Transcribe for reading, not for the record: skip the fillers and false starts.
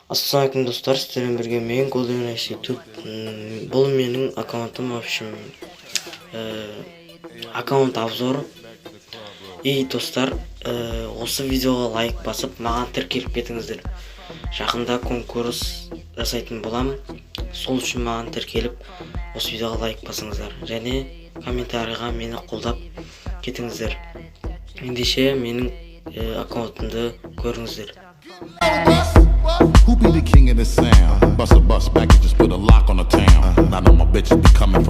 Ассалаумалейкум достар, сіздермен бірге мен Golden YouTube. Бұл менің аккаунтым, в общем, аккаунт обзор. И достар, осы видеоға лайк басып, маған тіркеліп кетіңіздер. Жақында конкурс жасайтын болам. Сол үшін маған тіркеліп, осы видеоға лайк басыңыздар. Және комментарийға мені қолдап кетіңіздер. Ендеше менің аккаунтымды көріңіздер. Who be the king of the sound? Bust a bus back and just put a lock on the town. I know my bitches be coming